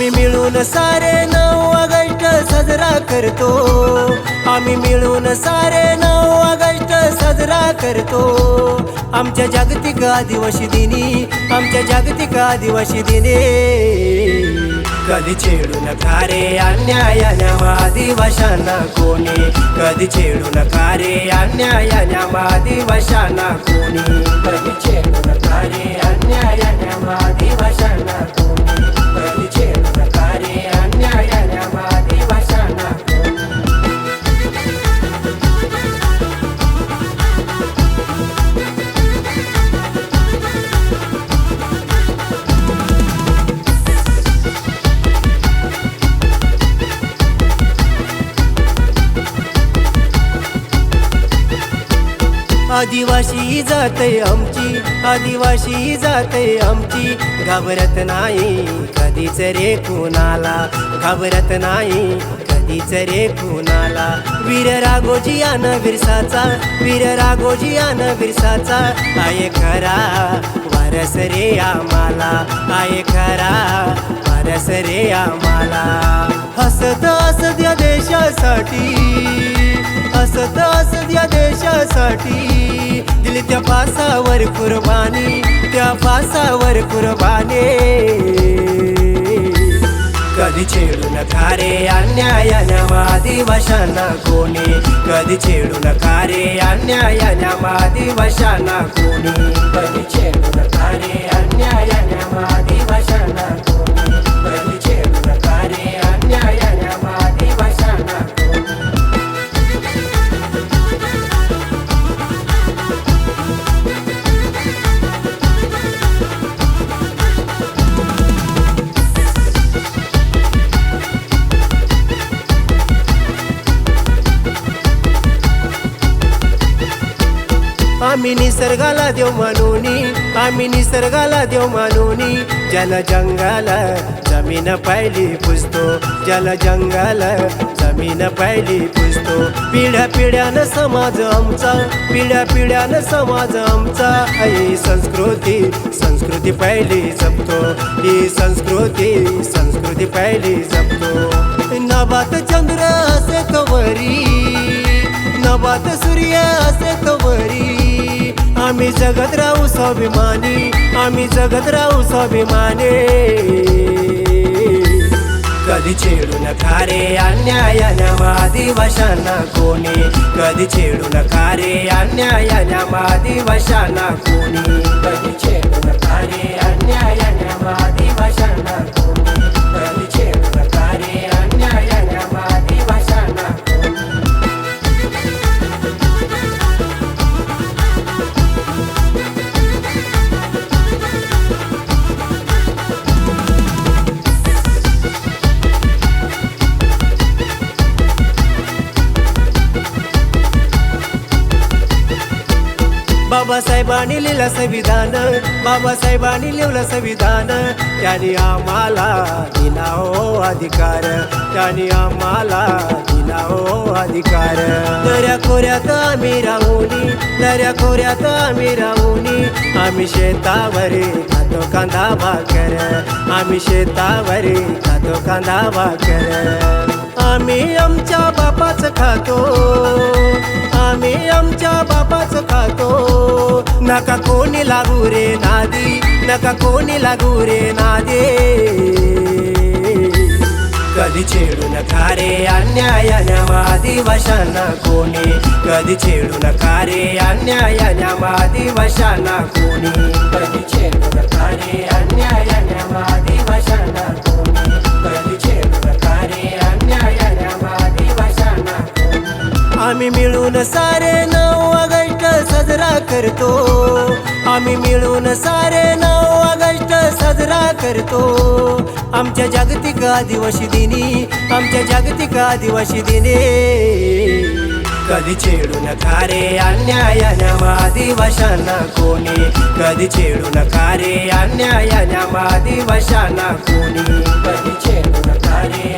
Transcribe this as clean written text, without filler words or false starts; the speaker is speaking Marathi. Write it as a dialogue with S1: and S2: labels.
S1: आम्ही मिळून सारे 9 ऑगस्ट साजरा करतो। आम्ही मिळून सारे 9 ऑगस्ट साजरा करतो। आमच्या जागतिक आदिवासी दिनी, आमच्या जागतिक आदिवासी दिनी कधी छेडू नका रे अन्यायाने आदिवाशांना कोणी, कधी छेडू नका रे अन्यायाने आदिवाशांना कोणी, कधी छेडू नका रे अन्यायाने आदिवाशांना कोणी, कधी छेडू नका रे अन्यायाने आदिवाशांना कोणी। आदिवासी जात आमची, आदिवासी जात आमची, घाबरत नाही कधीच रे कुणाला, घाबरत नाही कधीच रे कुणाला। वीर राघोजी आन बिरसाचा, वीर राघोजी आन बिरसाचा आहे खरा वारस रे आम्हाला, आहे खरा वारस रे आम्हाला। हसत हसत या देशासाठी, हसत हसत या देशासाठी दिली त्या फासावर कुर्बानी, त्या फासावर कुर्बानी। कधी छेडू नका रे अन्यायाने आदिवाशांना कोणी, कधी छेडू नका रे अन्यायाने आदिवाशांना कोणी, कधी छेडू नका रे अन्यायाने आदिवाशांना कोणी, कधी छेडू नका रे अन्यायाने आदिवाशांना कोणी। आम्ही निसर्गाला देव मानूनी, आम्ही निसर्गाला देव मानूनी, जल जंगल जमीन पहिली पुजतो, जल जंगल जमीन पहिली पुजतो। पिढ्या पिढ्यानं समाज आमचा, पिढ्या पिढ्यानं समाज आमचा, ही संस्कृती संस्कृती पहिली जपतो, ही संस्कृती संस्कृती पहिली जपतो। नभात चंद्र असे कवरी, नभात सूर्य असे कवरी, आम्ही जगत राहू स्वाभिमानी, आम्ही जगत राहू स्वाभिमानी। कधी छेडू नका रे अन्यायाने आदिवाशांना कोणी, कधी छेडू नका रे अन्यायाने आदिवाशांना कोणी, कधी छेडू नका रे अन्यायाने आदिवाशांना कोणी, कधी छेडू नका रे अन्यायाने आदिवाशांना कोणी। बाबासाहेबांनी लिहिलं संविधान, बाबासाहेबांनी लिहिलं संविधान, त्यांनी आम्हाला दिला हो अधिकार, त्यांनी आम्हाला दिला हो अधिकार। दर्या खोऱ्यात आम्ही राहुनी, दर्या खोऱ्यात आम्ही राहुनी, आम्ही शेतावर खातो कांदा भाकर, आम्ही शेतावर खातो कांदा भाकर। आम्ही आमच्या बापाचं खातो, आम्ही आमच्या बापाचं खातो, नका कोणी लागू रे नादी, नका कोणी लागू रे नादी। कधी छेडू नका रे अन्यायाने आदिवाशांना कोणी, कधी छेडू नका रे अन्यायाने आदिवाशांना कोणी, कधी छेडू नका रे अन्यायाने आदिवाशांना कोणी, कधी छेडू नका रे अन्यायाने आदिवाशांना कोणी। आम्ही मिळून सारे 9 ऑगस्ट साजरा करतो, आम्ही मिळून सारे 9 ऑगस्ट साजरा करतो। आमच्या जागतिक आदिवासी दिनी, आमच्या जागतिक आदिवासी दिनी कधी छेडू नका रे अन्यायाने आदिवाशांना कोणी, कधी छेडू नका रे अन्यायाने आदिवाशांना कोणी, कधी छेडू नका रे